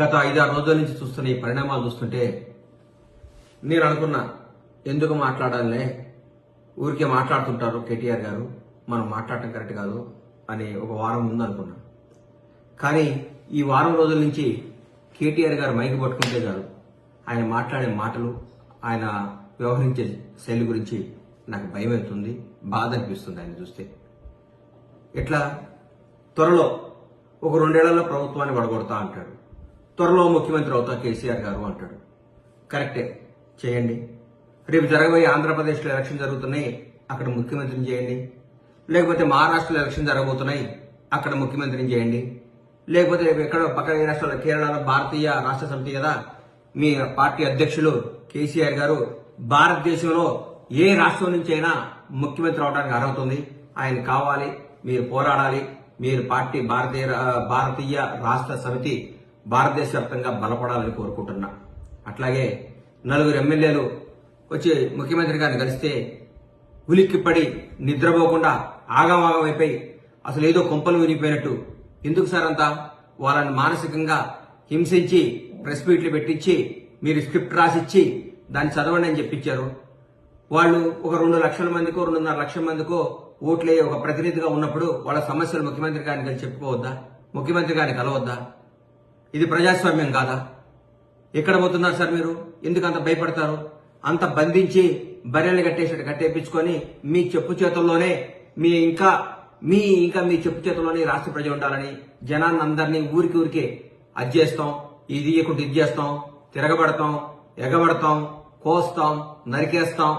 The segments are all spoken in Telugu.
గత 5-6 రోజుల నుంచి చూస్తున్న ఈ పరిణామాలు చూస్తుంటే నేను అనుకున్నా, ఎందుకు మాట్లాడాలనే, ఊరికే మాట్లాడుతుంటారు కేటీఆర్ గారు, మనం మాట్లాడటం కరెక్ట్ కాదు అని ఒక వారం ముందు అనుకున్నా. కానీ ఈ వారం రోజుల నుంచి కేటీఆర్ గారు మైకి పట్టుకుంటే చాలు, ఆయన మాట్లాడే మాటలు, ఆయన వ్యవహరించే శైలి గురించి నాకు భయం అవుతుంది, బాధ అనిపిస్తుంది ఆయన చూస్తే. ఎట్లా త్వరలో ఒక 2 ఏళ్లలో ప్రభుత్వాన్ని పడగొడతా అంటాడు, త్వరలో ముఖ్యమంత్రి అవుతా కేసీఆర్ గారు అంటాడు. కరెక్టే, చేయండి. రేపు జరగబోయే ఆంధ్రప్రదేశ్లో ఎలక్షన్ జరుగుతున్నాయి, అక్కడ ముఖ్యమంత్రిని చేయండి. లేకపోతే మహారాష్ట్రలో ఎలక్షన్ జరగబోతున్నాయి, అక్కడ ముఖ్యమంత్రిని చేయండి. లేకపోతే ఎక్కడ పక్కన రాష్ట్రాల్లో, కేరళలో భారతీయ రాష్ట్ర సమితి కదా మీ పార్టీ అధ్యక్షులు కేసీఆర్ గారు, భారతదేశంలో ఏ రాష్ట్రం నుంచి అయినా ముఖ్యమంత్రి అవడానికి అర్హత ఉంది, ఆయన కావాలి, మీరు పోరాడాలి, మీరు పార్టీ భారతీయ రాష్ట్ర సమితి భారతదేశ వ్యాప్తంగా బలపడాలని కోరుకుంటున్నా. అట్లాగే 4 ఎమ్మెల్యేలు వచ్చి ముఖ్యమంత్రి గారిని కలిస్తే ఉలిక్కిపడి నిద్రపోకుండా ఆగమాగమైపోయి అసలు ఏదో కొంపలు వినిపోయినట్టు, ఎందుకు సార్ అంతా వాళ్ళని మానసికంగా హింసించి ప్రెస్ మీట్లు పెట్టించి మీరు స్క్రిప్ట్ రాసిచ్చి దాన్ని చదవండి అని చెప్పించారు. వాళ్ళు ఒక 2 లక్షల మందికో 2.5 లక్షల మందికో ఓట్లే ఒక ప్రతినిధిగా ఉన్నప్పుడు వాళ్ళ సమస్యలు ముఖ్యమంత్రి గారిని కలిసి చెప్పుకోవద్దా? ముఖ్యమంత్రి గారిని కలవద్దా? ఇది ప్రజాస్వామ్యం కాదా? ఎక్కడ పోతున్నారు సార్ మీరు? ఎందుకు అంత భయపడతారు? అంత బంధించి బర్రెలు కట్టేపించుకొని మీ చెప్పు చేతుల్లోనే మీ చెప్పు చేతుల్లోనే రాష్ట్ర ప్రజలు ఉండాలని జనాన్ని అందరినీ ఊరికే అది చేస్తాం, ఇది ఇయ్యకుంటే ఇది చేస్తాం, తిరగబడతాం, ఎగబడతాం, కోస్తాం, నరికేస్తాం,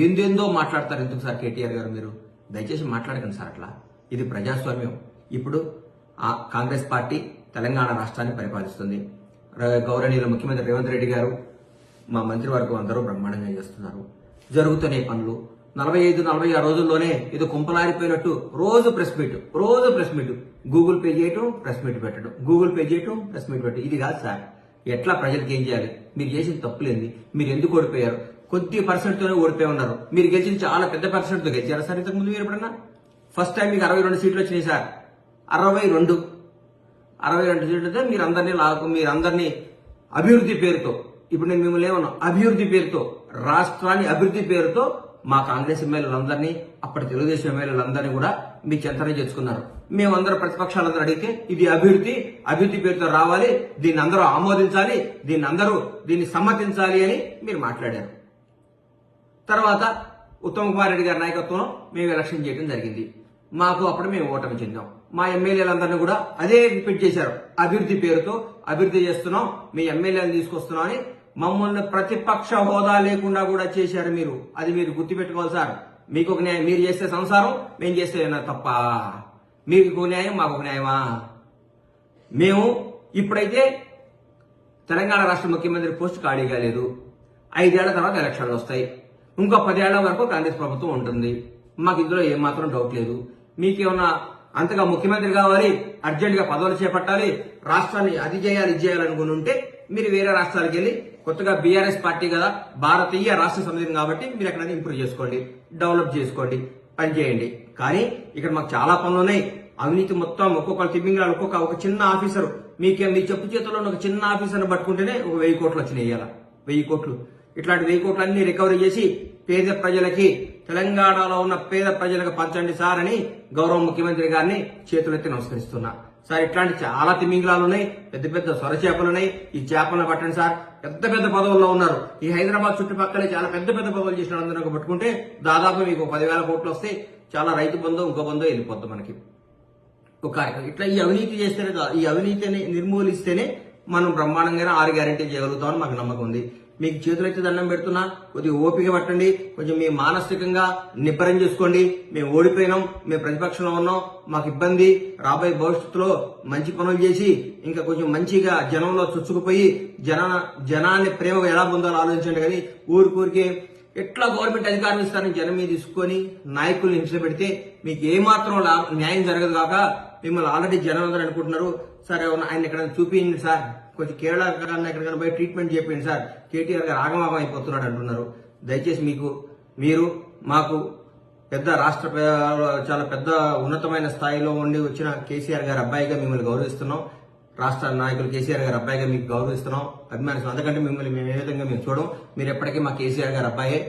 ఏందేందో మాట్లాడతారు. ఎందుకు సార్ కేటీఆర్ గారు మీరు దయచేసి మాట్లాడకండి సార్ అట్లా. ఇది ప్రజాస్వామ్యం. ఇప్పుడు కాంగ్రెస్ పార్టీ తెలంగాణ రాష్ట్రాన్ని పరిపాలిస్తుంది. గౌరవనీయుల ముఖ్యమంత్రి రేవంత్ రెడ్డి గారు, మా మంత్రివర్గం అందరూ బ్రహ్మాండంగా చేస్తున్నారు. జరుగుతున్న పనులు 45-46 రోజుల్లోనే ఏదో కుంపలారిపోయినట్టు రోజు ప్రెస్ మీట్, గూగుల్ పే చేయటం, ప్రెస్ మీట్ పెట్టడం, గూగుల్ పే చేయటం, ప్రెస్ మీట్ పెట్టడం. ఇది కాదు సార్. ఎట్లా ప్రజలకు ఏం చేయాలి? మీరు చేసిన తప్పులేంది? మీరు ఎందుకు ఓడిపోయారు? కొద్ది పర్సెంట్తోనే ఓడిపోయి ఉన్నారు. మీరు గెలిచిన చాలా పెద్ద పర్సెంట్తో గెలిచారా సార్ ఇంతకు ముందు? మీరు ఎప్పుడన్నా? ఫస్ట్ టైం మీకు 62 సీట్లు వచ్చినాయి సార్. 62 సీట్లతో మీరందరినీ అభివృద్ధి పేరుతో, ఇప్పుడు నేను మిమ్మల్ని ఏమన్నా అభివృద్ధి పేరుతో, రాష్ట్రాన్ని అభివృద్ధి పేరుతో మా కాంగ్రెస్ ఎమ్మెల్యేలందరినీ, అప్పటి తెలుగుదేశం ఎమ్మెల్యేలందరినీ కూడా మీ చెంతనే చేసుకున్నారు. మేమందరం ప్రతిపక్షాలందరూ అడిగితే ఇది అభివృద్ధి పేరుతో రావాలి, దీన్ని అందరూ ఆమోదించాలి, దీన్ని సమ్మతించాలి అని మీరు మాట్లాడారు. తర్వాత ఉత్తమ్ కుమార్ రెడ్డి గారి నాయకత్వంలో మేము ఎలక్షన్ చేయడం జరిగింది. మాకు అప్పుడు మేము ఓటమి చెందాం. మా ఎమ్మెల్యేలందరినీ కూడా అదే రిపీట్ చేశారు, అభివృద్ధి పేరుతో అభివృద్ధి చేస్తున్నాం, మీ ఎమ్మెల్యేలను తీసుకొస్తున్నాం అని మమ్మల్ని ప్రతిపక్ష హోదా లేకుండా కూడా చేశారు మీరు. అది మీరు గుర్తుపెట్టుకోవాలి సార్. మీకు ఒక న్యాయం, మీరు చేస్తే సంసారం, మేము చేస్తే తప్ప. మీకు ఒక న్యాయం, మాకు ఒక న్యాయమా? మేము ఇప్పుడైతే తెలంగాణ రాష్ట్ర ముఖ్యమంత్రి పోస్ట్ ఖాళీగా లేదు. 5 ఏళ్ల తర్వాత ఎలక్షన్లు వస్తాయి. ఇంకో 10 ఏళ్ల వరకు కాంగ్రెస్ ప్రభుత్వం ఉంటుంది. మాకు ఇందులో ఏమాత్రం డౌట్ లేదు. మీకేమన్నా అంతగా ముఖ్యమంత్రి కావాలి, అర్జెంట్ గా పదవులు చేపట్టాలి, రాష్ట్రాన్ని అది చేయాలి ఇది చేయాలనుకుని ఉంటే మీరు వేరే రాష్ట్రాలకు వెళ్ళి, కొత్తగా బీఆర్ఎస్ పార్టీ కదా, భారతీయ రాష్ట్ర సమితి కాబట్టి మీరు ఎక్కడైనా ఇంప్రూవ్ చేసుకోండి, డెవలప్ చేసుకోండి, పని చేయండి. కానీ ఇక్కడ మాకు చాలా పనులు ఉన్నాయి. అవినీతి మొత్తం ఒక్కొక్కరు తిమ్మింగ్రాలు, ఒక చిన్న ఆఫీసర్, మీ చెప్పు చేతుల్లో ఒక చిన్న ఆఫీసర్ని పట్టుకుంటేనే ఒక 1000 కోట్లు వచ్చినాయి. ఇవాళ 1000 కోట్లు. ఇట్లాంటి 1000 కోట్లన్నీ రికవరీ చేసి పేద ప్రజలకి, తెలంగాణలో ఉన్న పేద ప్రజలకు పంచండి సార్ అని గౌరవ ముఖ్యమంత్రి గారిని చేతులెత్తి నమస్కరిస్తున్నా. సార్ ఇట్లాంటి చాలా తిమింగలాలు ఉన్నాయి, పెద్ద సొర చేపలున్నాయి, ఈ చేపలను పట్టండి సార్. పెద్ద పదవుల్లో ఉన్నారు. ఈ హైదరాబాద్ చుట్టుపక్కలే చాలా పెద్ద పదవులు చేసిన అందరూ పట్టుకుంటే దాదాపు మీకు 10,000 కోట్లు వస్తే చాలా రైతు బంధు, ఇంకో బంధు వెళ్ళిపోద్ది మనకి ఒక కార్యక్రమం. ఇట్లా ఈ అవినీతి చేస్తేనే, ఈ అవినీతిని నిర్మూలిస్తేనే మనం బ్రహ్మాండంగా 6 గ్యారెంటీ చేయగలుగుతామని మాకు నమ్మకం ఉంది. మీకు చేతులైతే దండం పెడుతున్నా, కొద్దిగా ఓపిక పట్టండి, కొంచెం మీ మానసికంగా నిబ్బరం చేసుకోండి. మేము ఓడిపోయినాం, మేము ప్రతిపక్షంలో ఉన్నాం, మాకు ఇబ్బంది, రాబోయే భవిష్యత్తులో మంచి పనులు చేసి ఇంకా కొంచెం మంచిగా జనంలో చొచ్చుకుపోయి జనాన్ని ప్రేమగా ఎలా పొందాలో ఆలోచించండి. కానీ ఊరికే ఎట్లా గవర్నమెంట్ అధికారం ఇస్తారని జనం మీద తీసుకొని నాయకుల్ని హింస పెడితే మీకు ఏమాత్రం న్యాయం జరగదు కాక మిమ్మల్ని ఆల్రెడీ జనం అందరూ అనుకుంటున్నారు, సరే ఆయన ఎక్కడైనా చూపించండి సార్, కొంచెం కేరళ ఎక్కడికైనా పోయి ట్రీట్మెంట్ చేయండి సార్, కేటీఆర్ గారు ఆగమాగం అయిపోతున్నాడు అంటున్నారు. దయచేసి మీరు మాకు పెద్ద రాష్ట్ర చాలా పెద్ద ఉన్నతమైన స్థాయిలో ఉండి వచ్చిన కేసీఆర్ గారి అబ్బాయిగా మిమ్మల్ని గౌరవిస్తున్నాం. రాష్ట్ర నాయకులు కేసీఆర్ గారు అబ్బాయిగా మీకు గౌరవిస్తున్నాం, అభిమానిస్తున్నాం. అందుకంటే మిమ్మల్ని మేము ఏ విధంగా మేము చూడం. మీరు ఎప్పటికీ మా కేసీఆర్ గారు అబ్బాయే.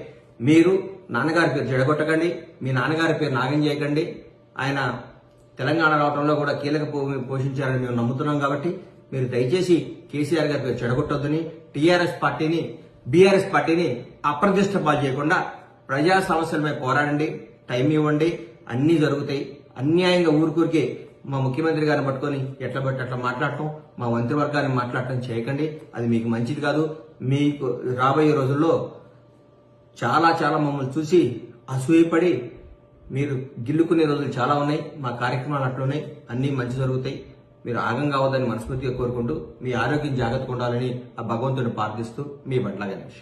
మీరు నాన్నగారి పేరు చెడగొట్టకండి, మీ నాన్నగారి పేరు నాగం చేయకండి. ఆయన తెలంగాణ రావడంలో కూడా కీలక పోషించారని మేము నమ్ముతున్నాం. కాబట్టి మీరు దయచేసి కేసీఆర్ గారి పేరు చెడగొట్టొద్దని, టీఆర్ఎస్ పార్టీని బీఆర్ఎస్ పార్టీని అప్రతిష్ట పాలు చేయకుండా ప్రజా సమస్యలపై పోరాడండి, టైం ఇవ్వండి, అన్నీ జరుగుతాయి. అన్యాయంగా ఊరికూరికి మా ముఖ్యమంత్రి గారిని పట్టుకొని ఎట్లా బట్టి అట్లా మాట్లాడటం, మా మంత్రివర్గాన్ని మాట్లాడటం చేయకండి. అది మీకు మంచిది కాదు. మీకు రాబోయే రోజుల్లో చాలా చాలా మమ్మల్ని చూసి అసూయపడి మీరు గిల్లుకునే రోజులు చాలా ఉన్నాయి. మా కార్యక్రమాలు అట్లున్నాయి, అన్నీ మంచి జరుగుతాయి. మీరు ఆగం కావద్దని మనస్ఫూర్తిగా కోరుకుంటూ మీ ఆరోగ్యం జాగ్రత్తగా ఉండాలని ఆ భగవంతుని ప్రార్థిస్తూ మీ బట్ల గణేష్.